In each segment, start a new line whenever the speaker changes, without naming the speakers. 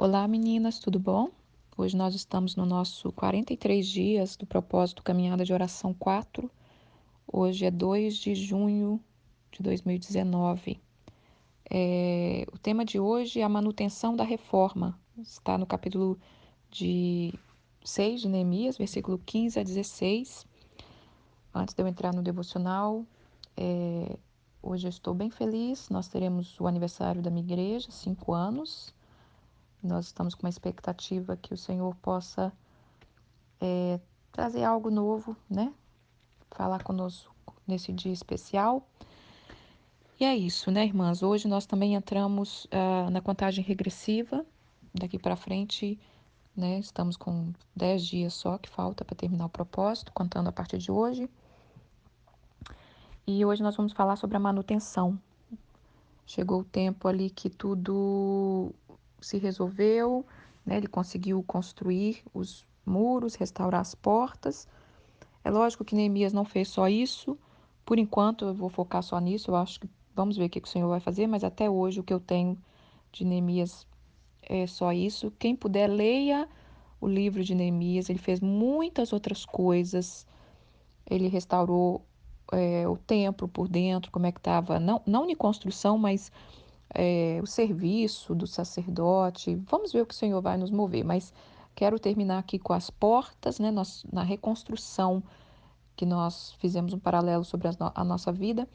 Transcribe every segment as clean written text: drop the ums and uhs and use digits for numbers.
Olá, meninas, tudo bom? Hoje nós estamos no nosso 43 dias do propósito Caminhada de Oração 4. Hoje é 2 de junho de 2019. O tema de hoje é a manutenção da reforma. Está no capítulo de 6 de Neemias, versículo 15 a 16. Antes de eu entrar no devocional, hoje eu estou bem feliz. Nós teremos o aniversário da minha igreja, 5 anos. Nós estamos com uma expectativa que o Senhor possa trazer algo novo, né? Falar conosco nesse dia especial. E é isso, né, irmãs? Hoje nós também entramos na contagem regressiva. Daqui para frente, né? Estamos com 10 dias só que falta para terminar o propósito, contando a partir de hoje. E hoje nós vamos falar sobre a manutenção. Chegou o tempo ali que tudo se resolveu, né? Ele conseguiu construir os muros, restaurar as portas. É lógico que Neemias não fez só isso. Por enquanto, eu vou focar só nisso. Eu acho que vamos ver o que o Senhor vai fazer, mas até hoje o que eu tenho de Neemias é só isso. Quem puder, leia o livro de Neemias. Ele fez muitas outras coisas. Ele restaurou o templo por dentro, como é que estava, não em construção, mas o serviço do sacerdote. Vamos ver o que o Senhor vai nos mover, mas quero terminar aqui com as portas, né, na reconstrução que nós fizemos um paralelo sobre a nossa vida,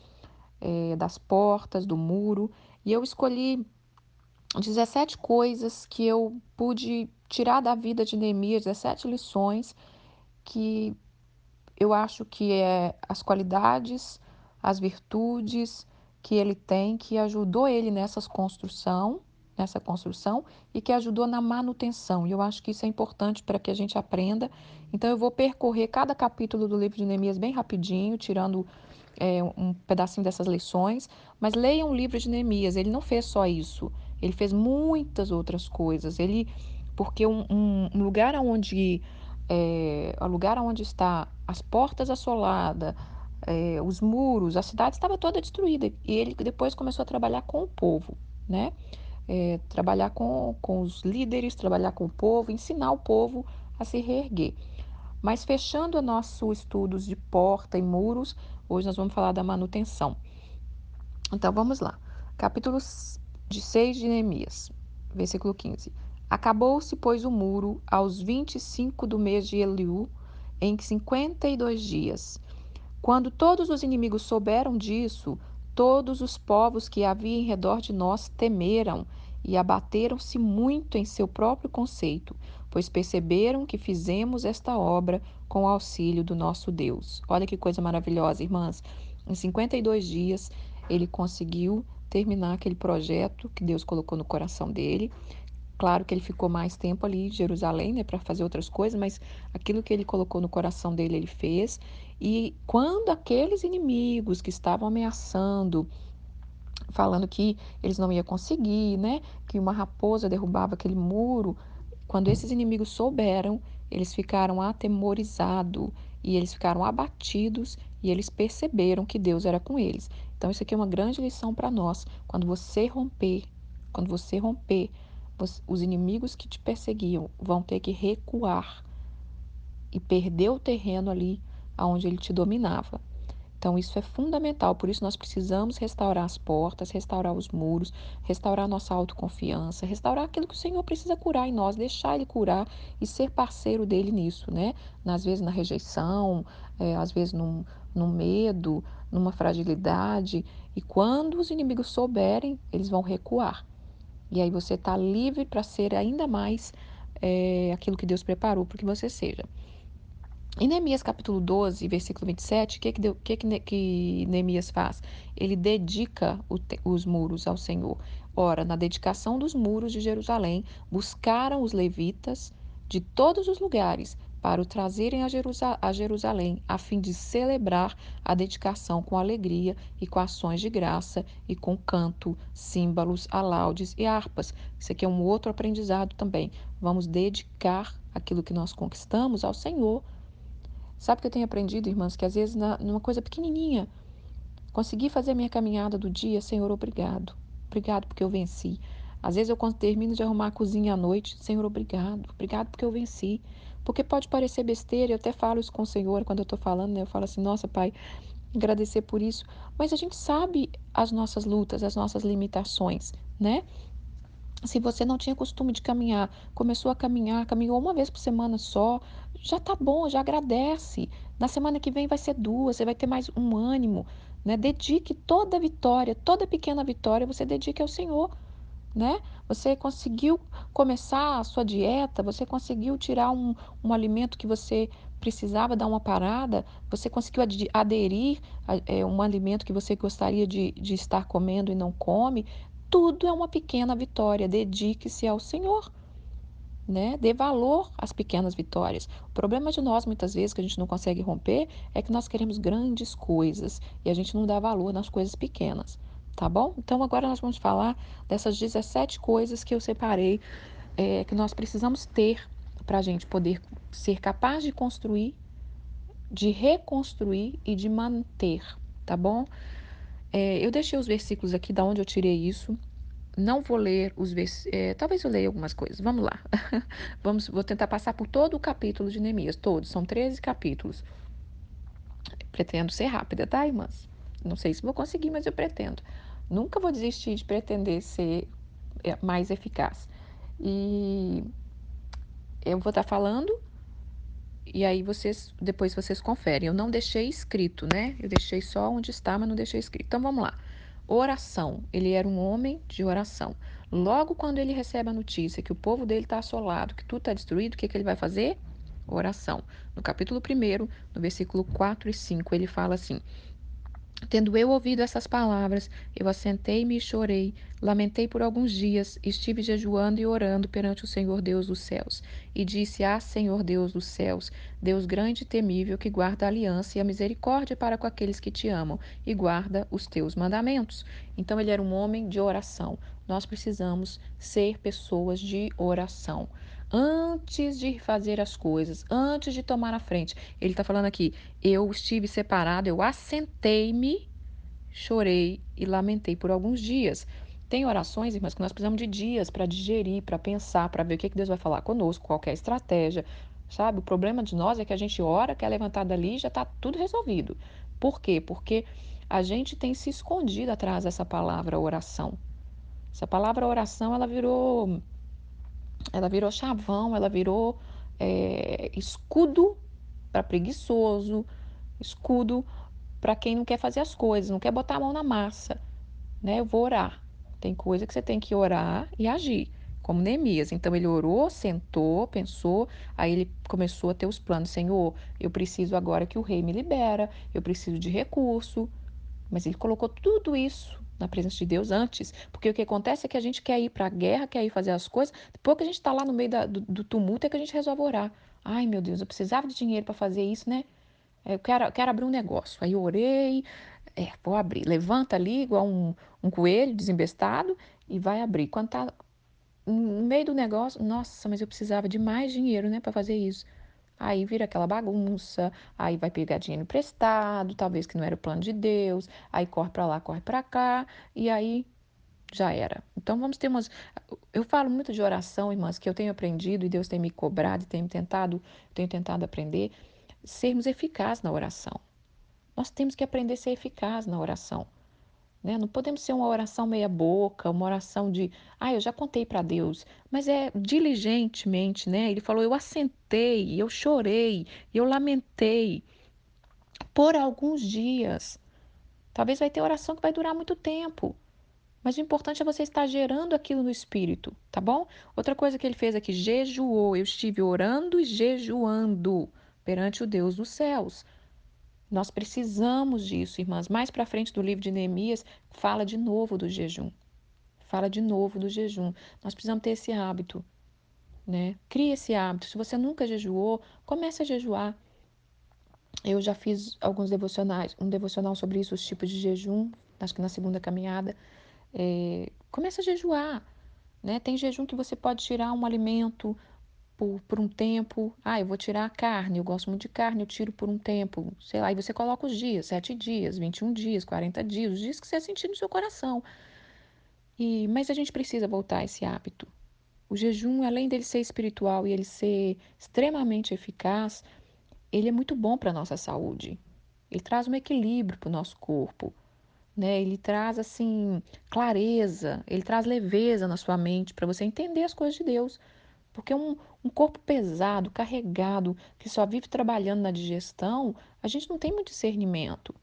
das portas, do muro, e eu escolhi 17 coisas que eu pude tirar da vida de Neemias, 17 lições que eu acho que é as qualidades, as virtudes que ele tem, que ajudou ele nessa construção e que ajudou na manutenção. E eu acho que isso é importante para que a gente aprenda. Então eu vou percorrer cada capítulo do livro de Neemias bem rapidinho, tirando um pedacinho dessas lições, mas leiam o livro de Neemias. Ele não fez só isso, ele fez muitas outras coisas. Porque um lugar onde o lugar onde está as portas assoladas, os muros, a cidade estava toda destruída. E ele depois começou a trabalhar com o povo, né? Trabalhar com os líderes, trabalhar com o povo, ensinar o povo a se reerguer. Mas fechando o nosso estudos de porta e muros, hoje nós vamos falar da manutenção. Então vamos lá. Capítulo de 6 de Neemias, versículo 15. Acabou-se, pois, o muro aos 25 do mês de Eliú, em 52 dias. Quando todos os inimigos souberam disso, todos os povos que havia em redor de nós temeram e abateram-se muito em seu próprio conceito, pois perceberam que fizemos esta obra com o auxílio do nosso Deus. Olha que coisa maravilhosa, irmãs. Em 52 dias, ele conseguiu terminar aquele projeto que Deus colocou no coração dele. Claro que ele ficou mais tempo ali em Jerusalém, né, para fazer outras coisas, mas aquilo que ele colocou no coração dele, ele fez. E quando aqueles inimigos que estavam ameaçando, falando que eles não iam conseguir, né, que uma raposa derrubava aquele muro, quando esses inimigos souberam, eles ficaram atemorizados e eles ficaram abatidos e eles perceberam que Deus era com eles. Então isso aqui é uma grande lição para nós. Quando você romper, os inimigos que te perseguiam vão ter que recuar e perder o terreno ali aonde ele te dominava. Então, isso é fundamental, por isso nós precisamos restaurar as portas, restaurar os muros, restaurar nossa autoconfiança, restaurar aquilo que o Senhor precisa curar em nós, deixar Ele curar e ser parceiro dele nisso, né? Às vezes na rejeição, às vezes num medo, numa fragilidade. E quando os inimigos souberem, eles vão recuar. E aí você está livre para ser ainda mais aquilo que Deus preparou para que você seja. Em Neemias capítulo 12, versículo 27, que Neemias faz? Ele dedica os muros ao Senhor. Ora, na dedicação dos muros de Jerusalém, buscaram os levitas de todos os lugares para o trazerem a Jerusalém, a fim de celebrar a dedicação com alegria e com ações de graça e com canto, símbolos, alaudes e harpas. Isso aqui é um outro aprendizado também. Vamos dedicar aquilo que nós conquistamos ao Senhor. Sabe o que eu tenho aprendido, irmãs? Que às vezes, numa coisa pequenininha, consegui fazer a minha caminhada do dia, Senhor, obrigado. Obrigado porque eu venci. Às vezes eu quando termino de arrumar a cozinha à noite, Senhor, obrigado, obrigado porque eu venci. Porque pode parecer besteira, eu até falo isso com o Senhor quando eu estou falando, né? Eu falo assim, nossa, Pai, agradecer por isso. Mas a gente sabe as nossas lutas, as nossas limitações, né? Se você não tinha costume de caminhar, começou a caminhar, caminhou uma vez por semana só, já tá bom, já agradece. Na semana que vem vai ser duas, você vai ter mais um ânimo, né? Dedique toda vitória, toda pequena vitória, você dedique ao Senhor, né? Você conseguiu começar a sua dieta, você conseguiu tirar um alimento que você precisava dar uma parada, você conseguiu aderir a um alimento que você gostaria de estar comendo e não come. Tudo é uma pequena vitória. Dedique-se ao Senhor, né? Dê valor às pequenas vitórias. O problema de nós, muitas vezes, que a gente não consegue romper, é que nós queremos grandes coisas e a gente não dá valor nas coisas pequenas, tá bom? Então, agora nós vamos falar dessas 17 coisas que eu separei, que nós precisamos ter para a gente poder ser capaz de construir, de reconstruir e de manter, tá bom? Eu deixei os versículos aqui da onde eu tirei isso. Não vou ler os versículos, talvez eu leia algumas coisas. Vamos lá. Vou tentar passar por todo o capítulo de Neemias, todos, são 13 capítulos. Pretendo ser rápida, tá, irmãs? Não sei se vou conseguir, mas eu pretendo. Nunca vou desistir de pretender ser mais eficaz. E eu vou estar falando e aí depois vocês conferem. Eu não deixei escrito, né? Eu deixei só onde está, mas não deixei escrito. Então vamos lá. Oração. Ele era um homem de oração. Logo quando ele recebe a notícia que o povo dele está assolado, que tudo está destruído, o que ele vai fazer? Oração. No capítulo 1, no versículo 4 e 5, ele fala assim: Tendo eu ouvido essas palavras, eu assentei-me e chorei, lamentei por alguns dias, estive jejuando e orando perante o Senhor Deus dos céus. E disse: Ah, Senhor Deus dos céus, Deus grande e temível, que guarda a aliança e a misericórdia para com aqueles que te amam e guarda os teus mandamentos. Então, ele era um homem de oração. Nós precisamos ser pessoas de oração. Antes de fazer as coisas, antes de tomar a frente. Ele está falando aqui: eu estive separado, eu assentei-me, chorei e lamentei por alguns dias. Tem orações, irmãs, que nós precisamos de dias para digerir, para pensar, para ver o que Deus vai falar conosco, qual é a estratégia, sabe? O problema de nós é que a gente ora, quer levantar dali e já está tudo resolvido. Por quê? Porque a gente tem se escondido atrás dessa palavra oração. Essa palavra oração, ela virou chavão, ela virou escudo para preguiçoso, escudo para quem não quer fazer as coisas, não quer botar a mão na massa, né? Eu vou orar. Tem coisa que você tem que orar e agir, como Neemias. Então ele orou, sentou, pensou, aí ele começou a ter os planos. Senhor, eu preciso agora que o rei me libera, eu preciso de recurso, mas ele colocou tudo isso na presença de Deus antes, porque o que acontece é que a gente quer ir para a guerra, quer ir fazer as coisas, depois que a gente está lá no meio do tumulto é que a gente resolve orar. Ai, meu Deus, eu precisava de dinheiro para fazer isso, né? Eu quero abrir um negócio. Aí eu orei, vou abrir. Levanta ali, igual um coelho desembestado, e vai abrir. Quando tá no meio do negócio, nossa, mas eu precisava de mais dinheiro, né, para fazer isso. Aí vira aquela bagunça, aí vai pegar dinheiro emprestado, talvez que não era o plano de Deus, aí corre para lá, corre para cá, e aí já era. Então vamos ter umas. Eu falo muito de oração, irmãs, que eu tenho aprendido e Deus tem me cobrado e tenho tentado aprender, sermos eficazes na oração. Nós temos que aprender a ser eficaz na oração, né? Não podemos ser uma oração meia boca, uma oração de, eu já contei para Deus, mas é diligentemente, né? Ele falou, eu assentei, eu chorei, eu lamentei por alguns dias. Talvez vai ter oração que vai durar muito tempo, mas o importante é você estar gerando aquilo no espírito, tá bom? Outra coisa que ele fez aqui, jejuou, eu estive orando e jejuando perante o Deus dos céus. Nós precisamos disso, irmãs. Mais para frente do livro de Neemias, fala de novo do jejum. Fala de novo do jejum. Nós precisamos ter esse hábito, né? Cria esse hábito. Se você nunca jejuou, comece a jejuar. Eu já fiz alguns devocionais, um devocional sobre isso, os tipos de jejum, acho que na segunda caminhada. Comece a jejuar, né? Tem jejum que você pode tirar um alimento por um tempo. Eu vou tirar a carne, eu gosto muito de carne, eu tiro por um tempo. Sei lá, e você coloca os dias, 7 dias, 21 dias, 40 dias, os dias que você sentir no seu coração. Mas a gente precisa voltar a esse hábito. O jejum, além dele ser espiritual e ele ser extremamente eficaz, ele é muito bom para a nossa saúde. Ele traz um equilíbrio para o nosso corpo, né? Ele traz, assim, clareza, ele traz leveza na sua mente para você entender as coisas de Deus. Porque um corpo pesado, carregado, que só vive trabalhando na digestão, a gente não tem muito discernimento.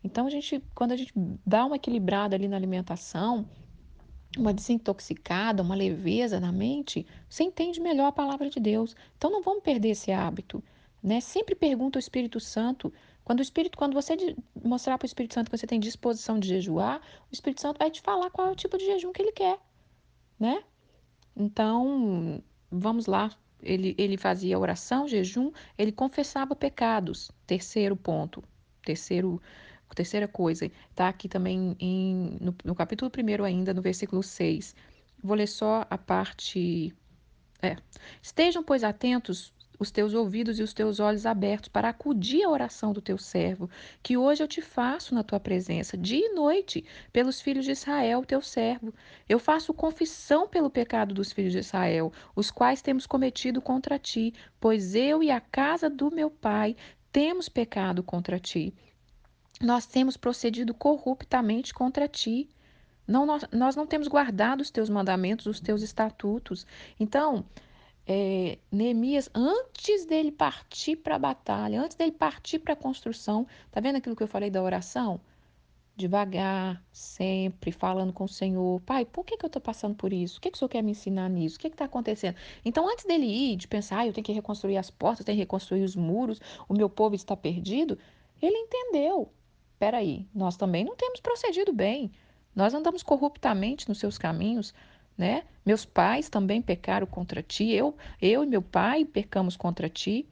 Então, quando a gente dá uma equilibrada ali na alimentação, uma desintoxicada, uma leveza na mente, você entende melhor a palavra de Deus. Então não vamos perder esse hábito, né? Sempre pergunta ao Espírito Santo. Quando você mostrar para o Espírito Santo que você tem disposição de jejuar, o Espírito Santo vai te falar qual é o tipo de jejum que ele quer, né? Então, vamos lá. Ele fazia oração, jejum, ele confessava pecados. Terceiro ponto. Terceiro, terceira coisa. Está aqui também no capítulo 1 ainda, no versículo 6. Vou ler só a parte é. Estejam, pois, atentos os teus ouvidos e os teus olhos abertos para acudir à oração do teu servo, que hoje eu te faço na tua presença, dia e noite, pelos filhos de Israel, teu servo. Eu faço confissão pelo pecado dos filhos de Israel, os quais temos cometido contra ti, pois eu e a casa do meu pai temos pecado contra ti. Nós temos procedido corruptamente contra ti. Não, nós não temos guardado os teus mandamentos, os teus estatutos. Então, Neemias, antes dele partir para a batalha, antes dele partir para a construção, tá vendo aquilo que eu falei da oração? Devagar, sempre falando com o Senhor. Pai, por que eu estou passando por isso? O que o Senhor quer me ensinar nisso? O que está acontecendo? Então, antes dele ir, de pensar, eu tenho que reconstruir as portas, tenho que reconstruir os muros, o meu povo está perdido, ele entendeu. Espera aí, nós também não temos procedido bem. Nós andamos corruptamente nos seus caminhos, né? Meus pais também pecaram contra ti, eu e meu pai pecamos contra ti.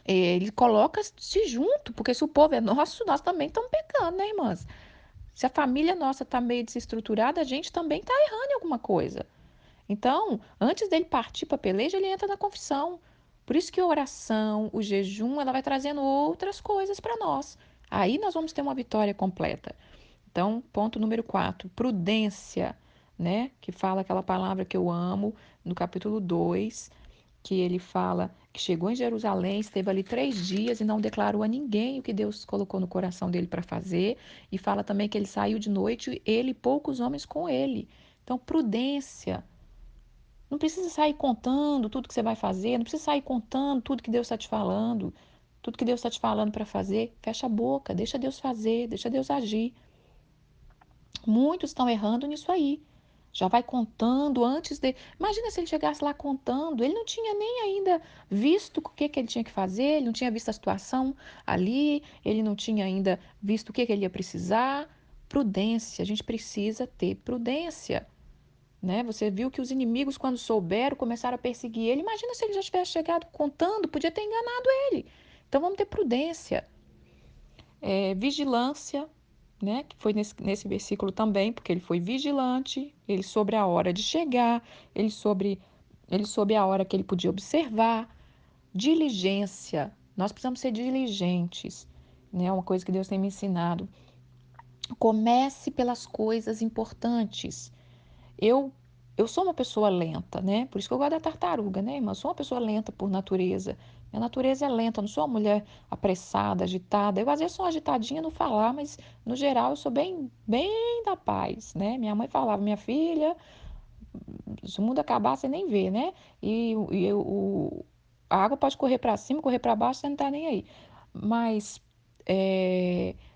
Ele coloca-se junto, porque se o povo é nosso, nós também estamos pecando, né, irmãs? Se a família nossa está meio desestruturada, a gente também está errando em alguma coisa. Então, antes dele partir para a peleja, ele entra na confissão. Por isso que a oração, o jejum, ela vai trazendo outras coisas para nós. Aí nós vamos ter uma vitória completa. Então, ponto número 4, prudência, né? Que fala aquela palavra que eu amo no capítulo 2, que ele fala que chegou em Jerusalém, esteve ali 3 dias e não declarou a ninguém o que Deus colocou no coração dele para fazer. E fala também que ele saiu de noite, ele e poucos homens com ele. Então, prudência. Não precisa sair contando tudo que você vai fazer, não precisa sair contando tudo que Deus está te falando. Tudo que Deus está te falando para fazer, fecha a boca, deixa Deus fazer, deixa Deus agir. Muitos estão errando nisso aí. Já vai contando antes de. Imagina se ele chegasse lá contando. Ele não tinha nem ainda visto o que ele tinha que fazer, ele não tinha visto a situação ali, ele não tinha ainda visto o que ele ia precisar. Prudência, a gente precisa ter prudência, né? Você viu que os inimigos, quando souberam, começaram a perseguir ele. Imagina se ele já tivesse chegado contando, podia ter enganado ele. Então vamos ter prudência. Vigilância, né? Que foi nesse versículo também, porque ele foi vigilante, ele sobre a hora de chegar, ele sobre a hora que ele podia observar. Diligência, nós precisamos ser diligentes, né? Uma coisa que Deus tem me ensinado. Comece pelas coisas importantes. Eu eu sou uma pessoa lenta, né? Por isso que eu gosto da tartaruga, né, irmã? Eu sou uma pessoa lenta por natureza. Minha natureza é lenta, eu não sou uma mulher apressada, agitada. Eu às vezes sou agitadinha no falar, mas no geral eu sou bem da paz, né? Minha mãe falava, minha filha, se o mundo acabar, você nem vê, né? A água pode correr para cima, correr para baixo, você não tá nem aí. Mas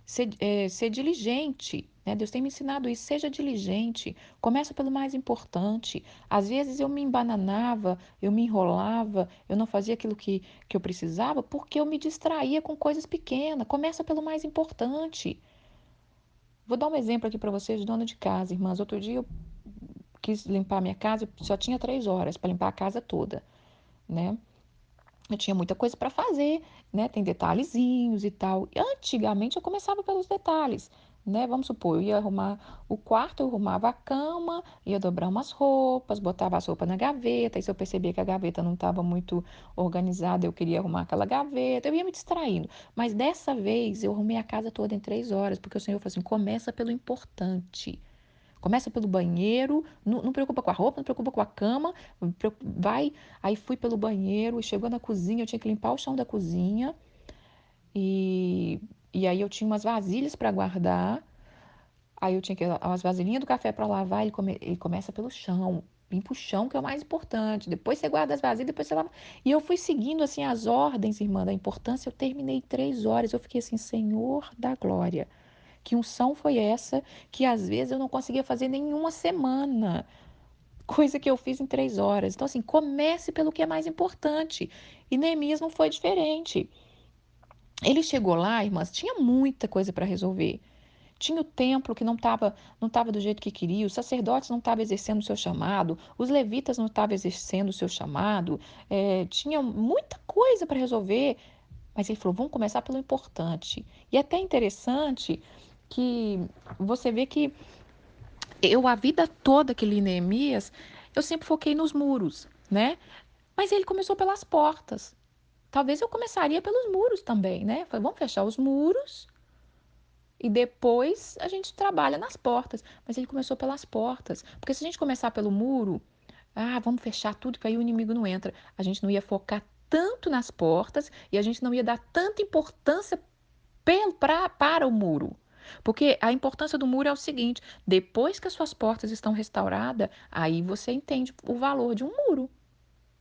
ser diligente, né? Deus tem me ensinado isso, seja diligente, começa pelo mais importante. Às vezes eu me embananava, eu me enrolava, eu não fazia aquilo que eu precisava porque eu me distraía com coisas pequenas. Começa pelo mais importante. Vou dar um exemplo aqui para vocês, dona de casa, irmãs. Outro dia eu quis limpar minha casa, eu só tinha 3 horas para limpar a casa toda, né? Eu tinha muita coisa para fazer, né? Tem detalhezinhos e tal. E antigamente eu começava pelos detalhes, né? Vamos supor, eu ia arrumar o quarto, eu arrumava a cama, ia dobrar umas roupas, botava as roupas na gaveta. E se eu percebia que a gaveta não estava muito organizada, eu queria arrumar aquela gaveta. Eu ia me distraindo. Mas dessa vez eu arrumei a casa toda em 3 horas, porque o Senhor falou assim: começa pelo importante. Começa pelo banheiro, não preocupa com a roupa, não preocupa com a cama, vai. Aí fui pelo banheiro e chegou na cozinha, eu tinha que limpar o chão da cozinha e, e aí eu tinha umas vasilhas para guardar. Aí eu tinha que as vasilhinhas do café para lavar, ele começa pelo chão. Limpa o chão, que é o mais importante. Depois você guarda as vasilhas, depois você lava. E eu fui seguindo assim as ordens, irmã, da importância. Eu terminei 3 horas. Eu fiquei assim, Senhor da glória. Que unção foi essa que às vezes eu não conseguia fazer nenhuma semana? Coisa que eu fiz em 3 horas. Então, assim, comece pelo que é mais importante. E Neemias não foi diferente. Ele chegou lá, irmãs, tinha muita coisa para resolver. Tinha o templo que não tava do jeito que queria, os sacerdotes não estavam exercendo o seu chamado, os levitas não estavam exercendo o seu chamado, tinha muita coisa para resolver, mas ele falou, vamos começar pelo importante. E é até interessante que você vê que a vida toda que li Neemias, eu sempre foquei nos muros, né? Mas ele começou pelas portas. Talvez eu começaria pelos muros também, né? Falei, vamos fechar os muros e depois a gente trabalha nas portas. Mas ele começou pelas portas. Porque se a gente começar pelo muro, vamos fechar tudo que aí o inimigo não entra. A gente não ia focar tanto nas portas e a gente não ia dar tanta importância para o muro. Porque a importância do muro é o seguinte: depois que as suas portas estão restauradas, aí você entende o valor de um muro.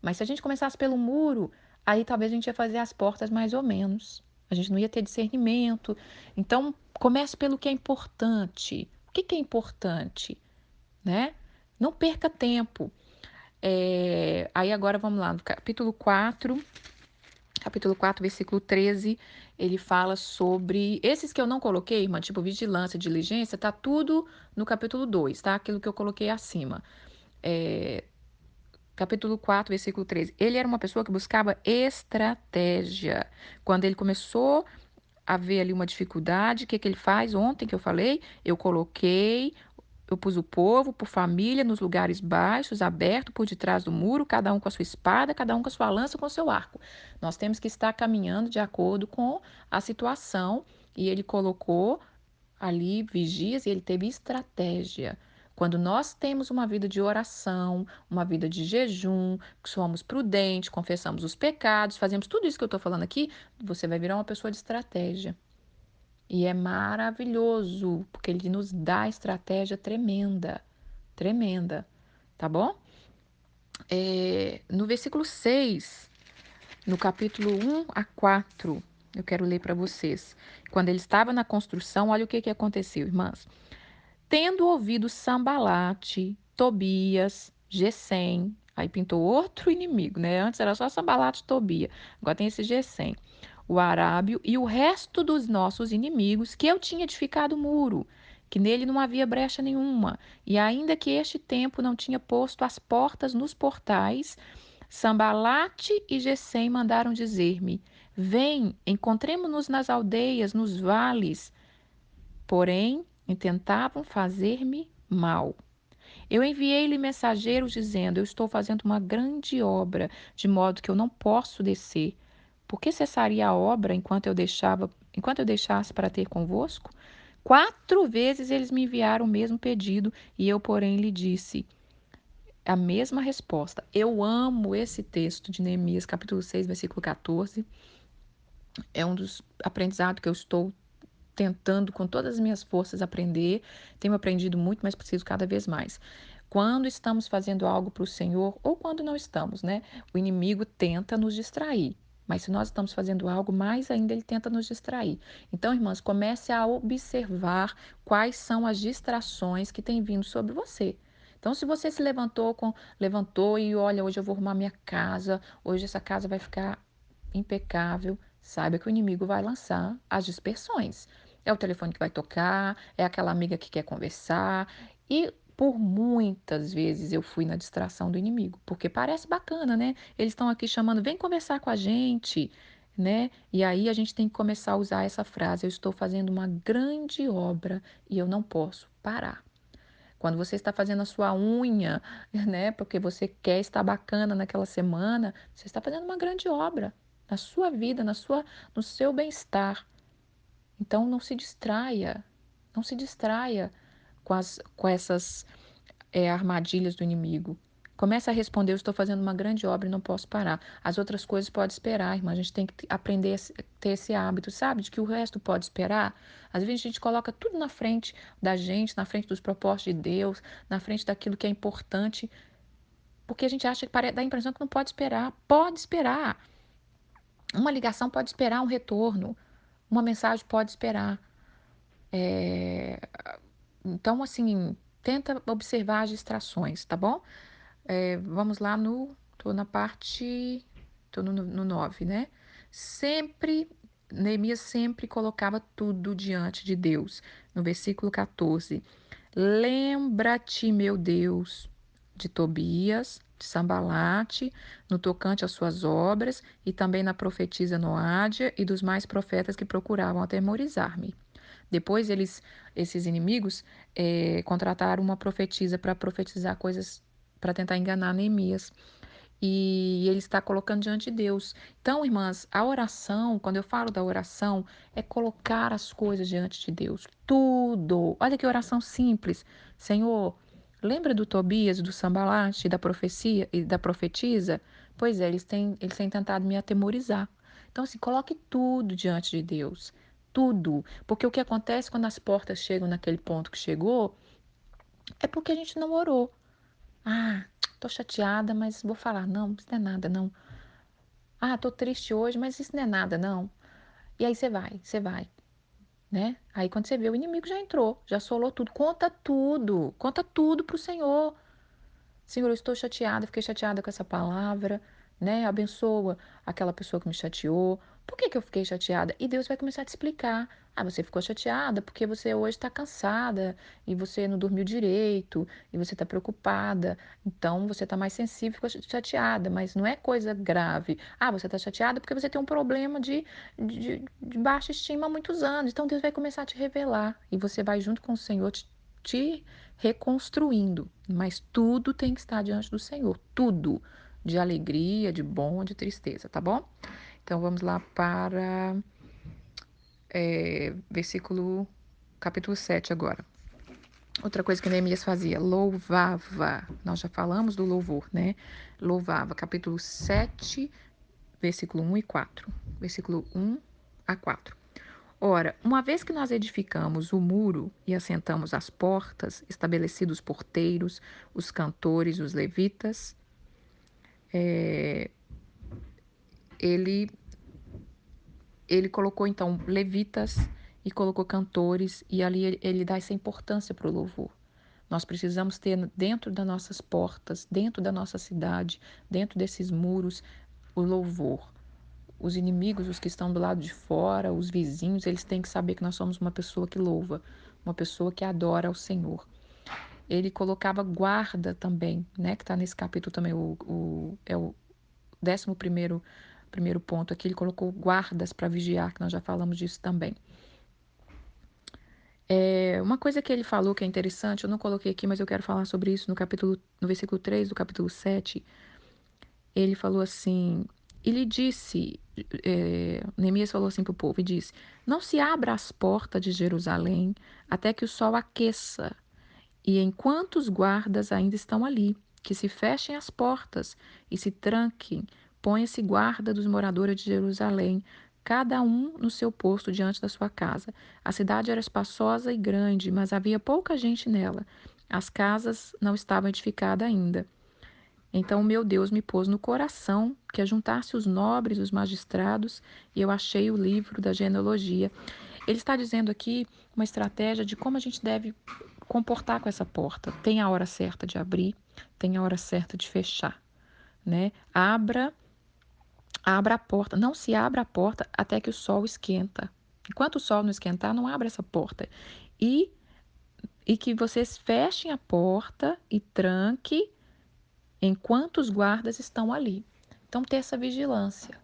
Mas se a gente começasse pelo muro, aí talvez a gente ia fazer as portas mais ou menos. A gente não ia ter discernimento. Então, comece pelo que é importante. O que é importante, né? Não perca tempo. Aí agora vamos lá, no capítulo 4, versículo 13, ele fala sobre esses que eu não coloquei, irmã, tipo vigilância, diligência, tá tudo no capítulo 2, tá? Aquilo que eu coloquei acima. É, Capítulo 4, versículo 13. Ele era uma pessoa que buscava estratégia. Quando ele começou a ver ali uma dificuldade, o que ele faz? Ontem que eu falei, eu pus o povo por família nos lugares baixos, aberto por detrás do muro, cada um com a sua espada, cada um com a sua lança, com o seu arco. Nós temos que estar caminhando de acordo com a situação e ele colocou ali vigias e ele teve estratégia. Quando nós temos uma vida de oração, uma vida de jejum, que somos prudentes, confessamos os pecados, fazemos tudo isso que eu estou falando aqui, você vai virar uma pessoa de estratégia. E é maravilhoso, porque ele nos dá estratégia tremenda, tremenda, tá bom? No versículo 6, no capítulo 1 a 4, eu quero ler para vocês. Quando ele estava na construção, olha o que aconteceu, irmãs. Tendo ouvido Sambalate, Tobias, Gesem, aí pintou outro inimigo, né? Antes era só Sambalate e Tobia, agora tem esse Gesem, o arábio e o resto dos nossos inimigos, que eu tinha edificado o muro, que nele não havia brecha nenhuma, e ainda que este tempo não tinha posto as portas nos portais, Sambalate e Gesem mandaram dizer-me: Vem, encontremo-nos nas aldeias, nos vales, porém intentavam fazer-me mal. Eu enviei-lhe mensageiros dizendo: Eu estou fazendo uma grande obra, de modo que eu não posso descer. Por que cessaria a obra enquanto eu deixasse para ter convosco? 4 vezes eles me enviaram o mesmo pedido, e eu, porém, lhe disse a mesma resposta. Eu amo esse texto de Neemias, capítulo 6, versículo 14. É um dos aprendizados que eu estou tentando com todas as minhas forças aprender. Tenho aprendido muito, mas preciso cada vez mais. Quando estamos fazendo algo para o Senhor, ou quando não estamos, né? O inimigo tenta nos distrair. Mas se nós estamos fazendo algo, mais ainda ele tenta nos distrair. Então, irmãs, comece a observar quais são as distrações que têm vindo sobre você. Então, se você se levantou e olha, hoje eu vou arrumar minha casa, hoje essa casa vai ficar impecável, saiba que o inimigo vai lançar as dispersões. É o telefone que vai tocar, é aquela amiga que quer conversar. E por muitas vezes eu fui na distração do inimigo, porque parece bacana, né? Eles estão aqui chamando, vem conversar com a gente, né? E aí a gente tem que começar a usar essa frase: eu estou fazendo uma grande obra e eu não posso parar. Quando você está fazendo a sua unha, né? Porque você quer estar bacana naquela semana, você está fazendo uma grande obra na sua vida, no seu bem-estar. Então não se distraia, não se distraia com essas armadilhas do inimigo. Começa a responder: eu estou fazendo uma grande obra e não posso parar. As outras coisas podem esperar, irmã. A gente tem que aprender a ter esse hábito, sabe? De que o resto pode esperar. Às vezes a gente coloca tudo na frente da gente, na frente dos propósitos de Deus, na frente daquilo que é importante, porque a gente acha que dá a impressão que não pode esperar. Pode esperar. Uma ligação pode esperar um retorno. Uma mensagem pode esperar. É, Então, assim, tenta observar as distrações, tá bom? Vamos lá tô na parte, tô no 9, né? Sempre, Neemias sempre colocava tudo diante de Deus. No versículo 14, lembra-te, meu Deus, de Tobias, de Sambalate, no tocante às suas obras, e também na profetisa Noádia e dos mais profetas que procuravam atemorizar-me. Depois esses inimigos, contrataram uma profetisa para profetizar coisas, para tentar enganar Neemias. E ele está colocando diante de Deus. Então, irmãs, a oração, quando eu falo da oração, é colocar as coisas diante de Deus. Tudo. Olha que oração simples. Senhor, lembra do Tobias, do Sambalate, da profecia e da profetisa? Pois é, eles têm tentado me atemorizar. Então, assim, coloque tudo diante de Deus. Tudo. Porque o que acontece quando as portas chegam naquele ponto que chegou é porque a gente não orou. Ah, tô chateada, mas vou falar, não, isso não é nada, não. Ah, tô triste hoje, mas isso não é nada, não. E aí você vai, né? Aí quando você vê, o inimigo já entrou, já solou tudo. Conta tudo pro Senhor. Senhor, eu estou chateada, fiquei chateada com essa palavra, né? Abençoa aquela pessoa que me chateou. Por que que eu fiquei chateada? E Deus vai começar a te explicar. Ah, você ficou chateada porque você hoje está cansada e você não dormiu direito e você está preocupada. Então você está mais sensível, ficou chateada, mas não é coisa grave. Ah, você está chateada porque você tem um problema de baixa estima há muitos anos. Então Deus vai começar a te revelar e você vai junto com o Senhor te reconstruindo, mas tudo tem que estar diante do Senhor, tudo, de alegria, de bom, de tristeza, tá bom? Então vamos lá para capítulo 7 agora. Outra coisa que Neemias fazia, louvava. Nós já falamos do louvor, né? Louvava, capítulo 7, versículo 1 e 4. Versículo 1 a 4. Ora, uma vez que nós edificamos o muro e assentamos as portas, estabelecidos os porteiros, os cantores, os levitas, ele, ele colocou então levitas e colocou cantores, e ali ele dá essa importância para o louvor. Nós precisamos ter dentro das nossas portas, dentro da nossa cidade, dentro desses muros, o louvor. Os inimigos, os que estão do lado de fora, os vizinhos, eles têm que saber que nós somos uma pessoa que louva, uma pessoa que adora ao Senhor. Ele colocava guarda também, né? Que está nesse capítulo também, é o 11º ponto aqui, ele colocou guardas para vigiar, que nós já falamos disso também. Uma coisa que ele falou que é interessante, eu não coloquei aqui, mas eu quero falar sobre isso no versículo 3 do capítulo 7. Ele falou assim, ele disse, Neemias falou assim para o povo, e disse, não se abra as portas de Jerusalém até que o sol aqueça, e enquanto os guardas ainda estão ali, que se fechem as portas e se tranquem, ponha-se guarda dos moradores de Jerusalém, cada um no seu posto diante da sua casa. A cidade era espaçosa e grande, mas havia pouca gente nela. As casas não estavam edificadas ainda. Então o meu Deus me pôs no coração que ajuntasse os nobres, os magistrados, e eu achei o livro da genealogia. Ele está dizendo aqui uma estratégia de como a gente deve comportar com essa porta. Tem a hora certa de abrir, tem a hora certa de fechar, né? Abra a porta. Não se abra a porta até que o sol esquenta. Enquanto o sol não esquentar, não abra essa porta. E, e que vocês fechem a porta e tranque enquanto os guardas estão ali. Então, ter essa vigilância,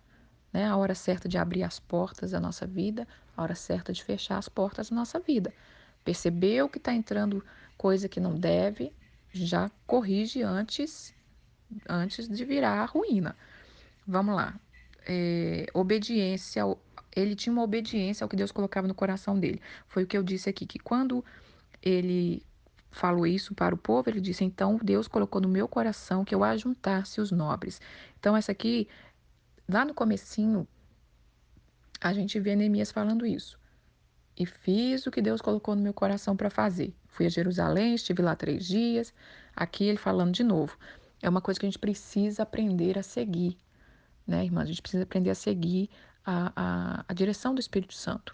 né? A hora certa de abrir as portas da nossa vida, a hora certa de fechar as portas da nossa vida. Percebeu que está entrando coisa que não deve, já corrige antes de virar a ruína. Vamos lá. Obediência. Ele tinha uma obediência ao que Deus colocava no coração dele. Foi o que eu disse aqui, que quando ele falou isso para o povo, ele disse, então Deus colocou no meu coração que eu ajuntasse os nobres. Então essa aqui, lá no comecinho, a gente vê Neemias falando isso. E fiz o que Deus colocou no meu coração para fazer. Fui a Jerusalém, estive lá 3 dias. Aqui ele falando de novo. É uma coisa que a gente precisa aprender a seguir, né, irmã? A gente precisa aprender a seguir a direção do Espírito Santo.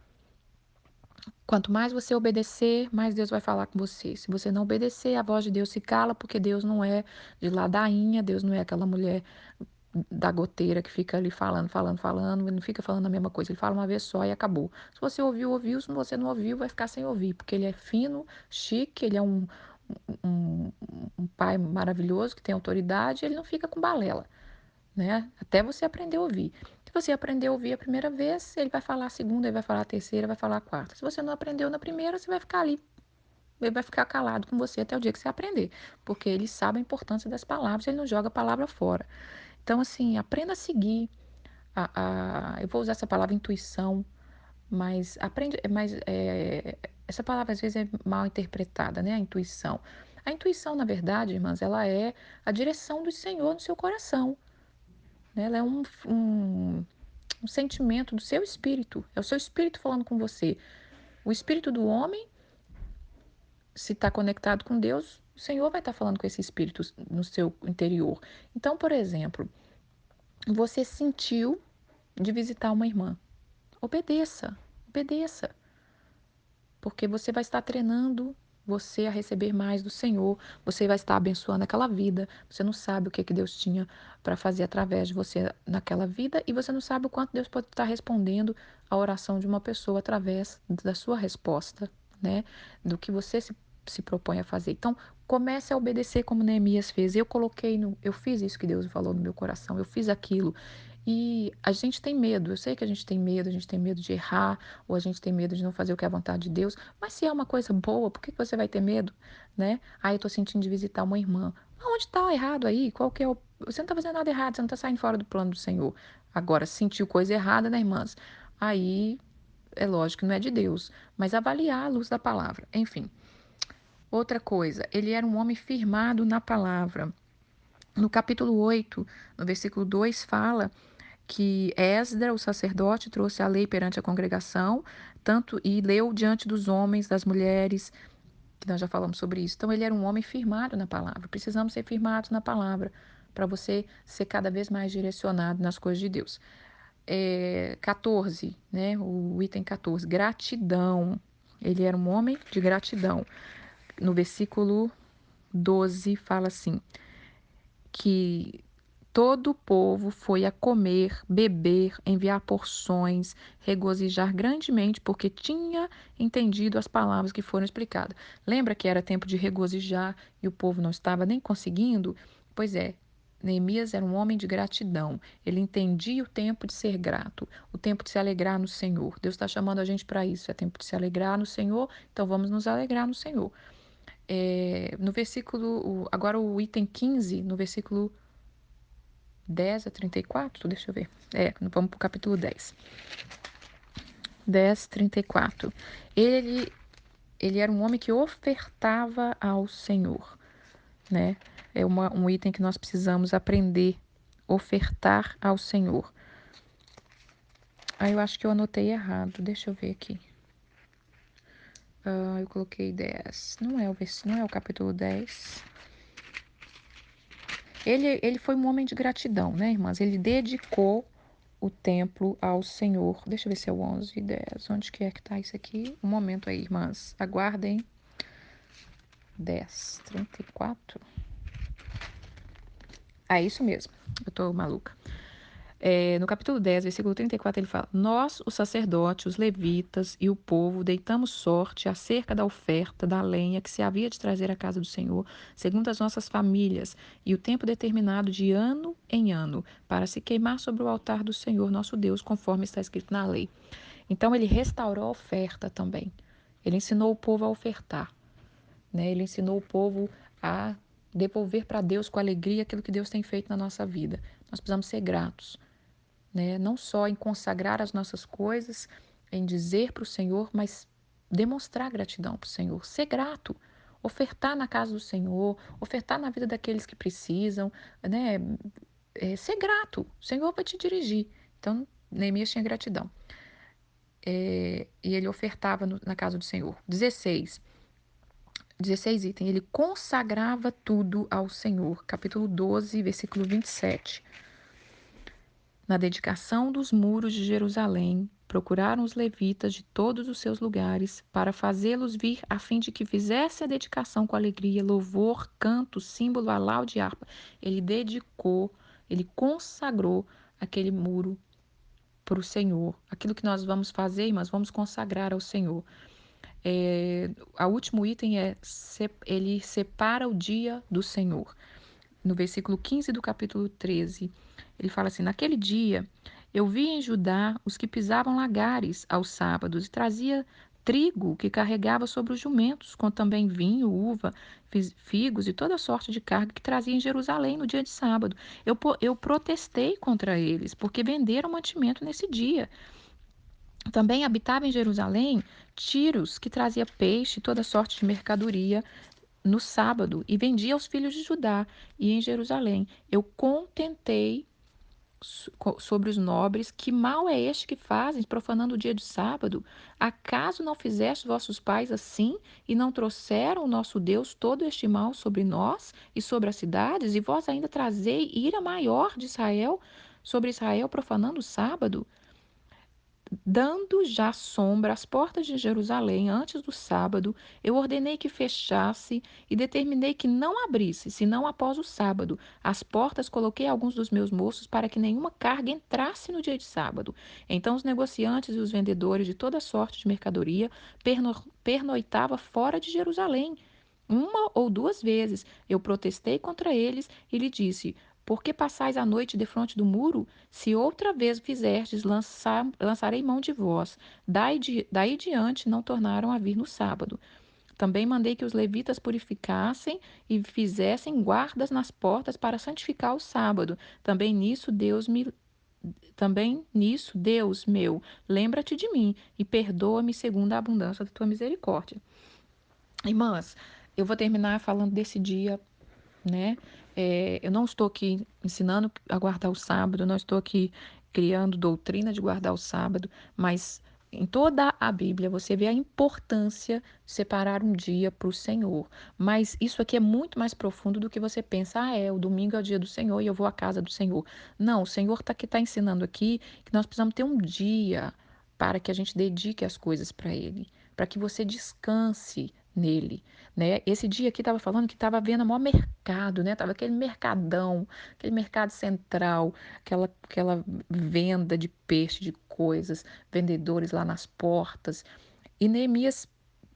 Quanto mais você obedecer, mais Deus vai falar com você. Se você não obedecer, a voz de Deus se cala, porque Deus não é de ladainha, Deus não é aquela mulher da goteira que fica ali falando, falando, falando, e não fica falando a mesma coisa. Ele fala uma vez só e acabou. Se você ouviu, ouviu. Se você não ouviu, vai ficar sem ouvir, porque ele é fino, chique, ele é um, um pai maravilhoso que tem autoridade, ele não fica com balela, né? Até você aprender a ouvir. Se você aprender a ouvir a primeira vez, ele vai falar a segunda, ele vai falar a terceira, vai falar a quarta. Se você não aprendeu na primeira, você vai ficar ali. Ele vai ficar calado com você até o dia que você aprender, porque ele sabe a importância das palavras, ele não joga a palavra fora. Então, assim, aprenda a seguir. Eu vou usar essa palavra intuição, mas essa palavra às vezes é mal interpretada, né? A intuição. A intuição, na verdade, irmãs, ela é a direção do Senhor no seu coração, né? Ela é um sentimento do seu espírito. É o seu espírito falando com você. O espírito do homem, se está conectado com Deus, o Senhor vai estar falando com esse espírito no seu interior. Então, por exemplo, você sentiu de visitar uma irmã. Obedeça, obedeça, porque você vai estar treinando você a receber mais do Senhor, você vai estar abençoando aquela vida, você não sabe o que Deus tinha para fazer através de você naquela vida e você não sabe o quanto Deus pode estar respondendo a oração de uma pessoa através da sua resposta, né? Do que você se propõe a fazer. Então, comece a obedecer como Neemias fez. Eu fiz isso que Deus falou no meu coração, eu fiz aquilo. E a gente tem medo, eu sei que a gente tem medo de errar, ou a gente tem medo de não fazer o que é a vontade de Deus, mas se é uma coisa boa, por que você vai ter medo, né? Eu tô sentindo de visitar uma irmã. Onde tá o errado aí? Qual que é o... Você não tá fazendo nada errado, você não tá saindo fora do plano do Senhor. Agora, se sentiu coisa errada, né, irmãs? Aí, é lógico que não é de Deus, mas avaliar a luz da palavra. Enfim, outra coisa, ele era um homem firmado na palavra. No capítulo 8, no versículo 2, fala que Esdra, o sacerdote, trouxe a lei perante a congregação, tanto e leu diante dos homens, das mulheres, que nós já falamos sobre isso. Então ele era um homem firmado na palavra. Precisamos ser firmados na palavra para você ser cada vez mais direcionado nas coisas de Deus. 14, né? O item 14, gratidão. Ele era um homem de gratidão. No versículo 12 fala assim: que todo o povo foi a comer, beber, enviar porções, regozijar grandemente, porque tinha entendido as palavras que foram explicadas. Lembra que era tempo de regozijar e o povo não estava nem conseguindo? Pois é, Neemias era um homem de gratidão. Ele entendia o tempo de ser grato, o tempo de se alegrar no Senhor. Deus está chamando a gente para isso. É tempo de se alegrar no Senhor, então vamos nos alegrar no Senhor. No versículo, agora o item 15, no versículo 10 a 34, deixa eu ver. Vamos para o capítulo 10. 10, 34. Ele era um homem que ofertava ao Senhor, né? É um item que nós precisamos aprender. Ofertar ao Senhor. Eu acho que eu anotei errado. Deixa eu ver aqui. Eu coloquei 10. Não é o capítulo 10. Ele foi um homem de gratidão, né, irmãs? Ele dedicou o templo ao Senhor. Deixa eu ver se é o 11 e 10. Onde que é que tá isso aqui? Um momento aí, irmãs. Aguardem. 10, 34. Isso mesmo. Eu tô maluca. No capítulo 10, versículo 34, ele fala: Nós, os sacerdotes, os levitas e o povo, deitamos sorte acerca da oferta da lenha que se havia de trazer à casa do Senhor, segundo as nossas famílias, e o tempo determinado de ano em ano, para se queimar sobre o altar do Senhor nosso Deus, conforme está escrito na lei. Então, ele restaurou a oferta também. Ele ensinou o povo a ofertar, né? Ele ensinou o povo a devolver para Deus com alegria aquilo que Deus tem feito na nossa vida. Nós precisamos ser gratos, né? Não só em consagrar as nossas coisas, em dizer para o Senhor, mas demonstrar gratidão para o Senhor, ser grato, ofertar na casa do Senhor, ofertar na vida daqueles que precisam, né? Ser grato, o Senhor vai te dirigir. Então, Neemias tinha gratidão. E ele ofertava na casa do Senhor. 16 itens, ele consagrava tudo ao Senhor. Capítulo 12, versículo 27. Na dedicação dos muros de Jerusalém, procuraram os levitas de todos os seus lugares para fazê-los vir a fim de que fizesse a dedicação com alegria, louvor, canto, símbolo, aláude e harpa. Ele dedicou, ele consagrou aquele muro para o Senhor. Aquilo que nós vamos fazer, irmãs, vamos consagrar ao Senhor. O último item ele separa o dia do Senhor. No versículo 15 do capítulo 13, ele fala assim: naquele dia eu vi em Judá os que pisavam lagares aos sábados e trazia trigo que carregava sobre os jumentos, com também vinho, uva, figos e toda sorte de carga que trazia em Jerusalém no dia de sábado. Eu protestei contra eles, porque venderam mantimento nesse dia. Também habitava em Jerusalém Tiros, que trazia peixe e toda sorte de mercadoria no sábado e vendia aos filhos de Judá. E em Jerusalém eu contentei sobre os nobres, que mal é este que fazem, profanando o dia de sábado? Acaso não fizeste vossos pais assim, e não trouxeram o nosso Deus todo este mal sobre nós e sobre as cidades? E vós ainda trazei ira maior de Israel, sobre Israel, profanando o sábado? Dando já sombra às portas de Jerusalém antes do sábado, eu ordenei que fechasse e determinei que não abrisse, senão após o sábado. As portas coloquei alguns dos meus moços para que nenhuma carga entrasse no dia de sábado. Então os negociantes e os vendedores de toda sorte de mercadoria pernoitavam fora de Jerusalém. Uma ou duas vezes eu protestei contra eles e lhe disse: por que passais a noite defronte do muro? Se outra vez o fizerdes, lançarei mão de vós. Daí diante não tornaram a vir no sábado. Também mandei que os levitas purificassem e fizessem guardas nas portas para santificar o sábado. Também nisso, Deus meu, lembra-te de mim e perdoa-me segundo a abundância da tua misericórdia. Irmãs, eu vou terminar falando desse dia, né? Eu não estou aqui ensinando a guardar o sábado, não estou aqui criando doutrina de guardar o sábado, mas em toda a Bíblia você vê a importância de separar um dia para o Senhor. Mas isso aqui é muito mais profundo do que você pensa, o domingo é o dia do Senhor e eu vou à casa do Senhor. Não, o Senhor está ensinando aqui que nós precisamos ter um dia para que a gente dedique as coisas para Ele, para que você descanse nele, né? Esse dia aqui estava falando que estava vendo o maior mercado, né? Tava aquele mercadão, aquele mercado central, aquela venda de peixe, de coisas, vendedores lá nas portas. E Neemias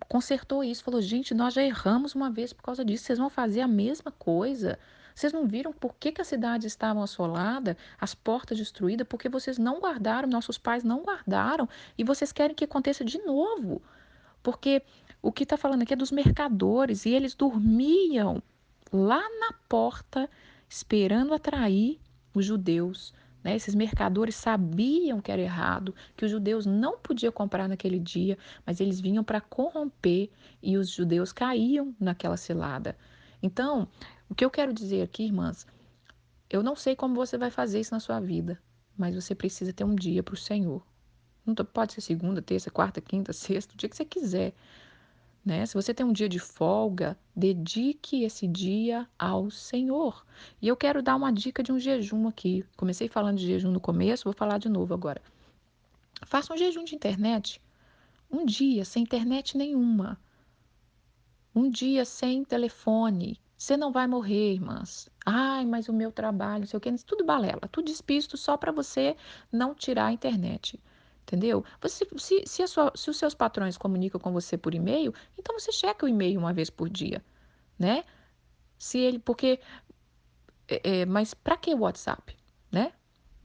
consertou isso, falou: gente, nós já erramos uma vez por causa disso, vocês vão fazer a mesma coisa? Vocês não viram por que as cidades estavam assoladas, as portas destruídas? Porque vocês não guardaram, nossos pais não guardaram, e vocês querem que aconteça de novo. Porque o que está falando aqui é dos mercadores e eles dormiam lá na porta esperando atrair os judeus. Né? Esses mercadores sabiam que era errado, que os judeus não podiam comprar naquele dia, mas eles vinham para corromper e os judeus caíam naquela cilada. Então, o que eu quero dizer aqui, irmãs, eu não sei como você vai fazer isso na sua vida, mas você precisa ter um dia para o Senhor. Não pode ser segunda, terça, quarta, quinta, sexta, o dia que você quiser. Né? Se você tem um dia de folga, dedique esse dia ao Senhor. E eu quero dar uma dica de um jejum aqui. Comecei falando de jejum no começo, vou falar de novo agora. Faça um jejum de internet. Um dia sem internet nenhuma. Um dia sem telefone. Você não vai morrer, irmãs. Ai, mas o meu trabalho, não sei o quê. Tudo balela, tudo despisto só para você não tirar a internet. Entendeu? Se os seus patrões comunicam com você por e-mail, então você checa o e-mail uma vez por dia, né? Mas para que o WhatsApp, né?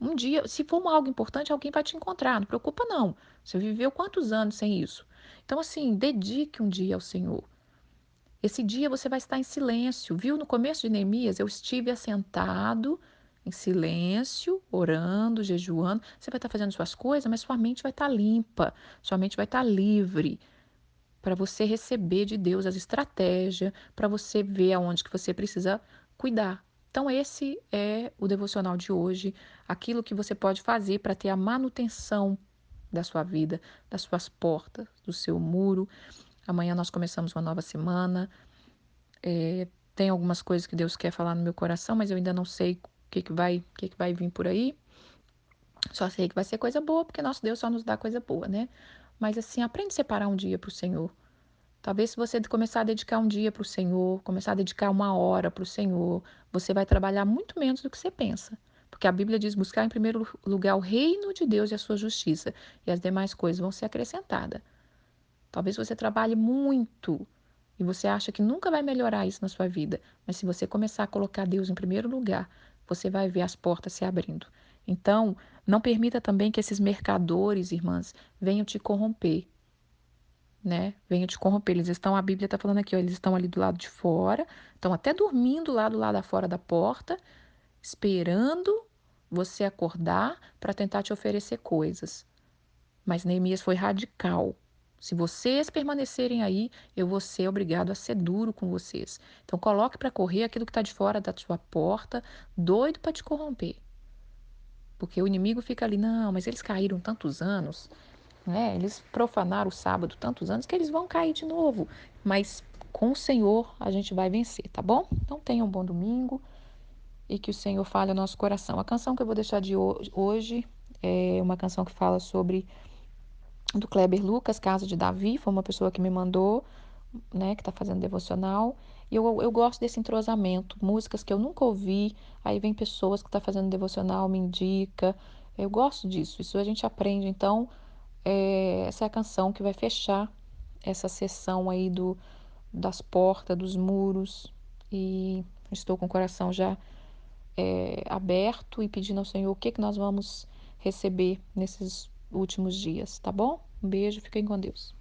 Um dia, se for algo importante, alguém vai te encontrar, não preocupa não. Você viveu quantos anos sem isso? Então, assim, dedique um dia ao Senhor. Esse dia você vai estar em silêncio, viu? No começo de Neemias, eu estive assentado em silêncio, orando, jejuando. Você vai estar fazendo suas coisas, mas sua mente vai estar limpa, sua mente vai estar livre para você receber de Deus as estratégias, para você ver aonde que você precisa cuidar. Então, esse é o devocional de hoje, aquilo que você pode fazer para ter a manutenção da sua vida, das suas portas, do seu muro. Amanhã nós começamos uma nova semana. Tem algumas coisas que Deus quer falar no meu coração, mas eu ainda não sei o que que vai vir por aí. Só sei que vai ser coisa boa, porque nosso Deus só nos dá coisa boa, né? Mas assim, aprende a separar um dia para o Senhor. Talvez se você começar a dedicar um dia para o Senhor, começar a dedicar uma hora para o Senhor, você vai trabalhar muito menos do que você pensa. Porque a Bíblia diz buscar em primeiro lugar o reino de Deus e a sua justiça, e as demais coisas vão ser acrescentadas. Talvez você trabalhe muito e você acha que nunca vai melhorar isso na sua vida, mas se você começar a colocar Deus em primeiro lugar, você vai ver as portas se abrindo. Então, não permita também que esses mercadores, irmãs, venham te corromper, né? Venham te corromper. Eles estão, a Bíblia está falando aqui, ó, eles estão ali do lado de fora, estão até dormindo lá do lado da fora da porta, esperando você acordar para tentar te oferecer coisas. Mas Neemias foi radical. Se vocês permanecerem aí, eu vou ser obrigado a ser duro com vocês. Então coloque para correr aquilo que está de fora da sua porta, doido para te corromper. Porque o inimigo fica ali, não, mas eles caíram tantos anos, né? Eles profanaram o sábado tantos anos que eles vão cair de novo. Mas com o Senhor a gente vai vencer, tá bom? Então tenha um bom domingo e que o Senhor fale ao nosso coração. A canção que eu vou deixar de hoje é uma canção que fala sobre do Kleber Lucas, Casa de Davi, foi uma pessoa que me mandou, né, que está fazendo devocional. E eu gosto desse entrosamento, músicas que eu nunca ouvi, aí vem pessoas que estão fazendo devocional, me indica. Eu gosto disso, isso a gente aprende. Então, essa é a canção que vai fechar essa sessão aí das portas, dos muros. E estou com o coração já aberto e pedindo ao Senhor o que que nós vamos receber nesses últimos dias, tá bom? Um beijo, fiquem com Deus.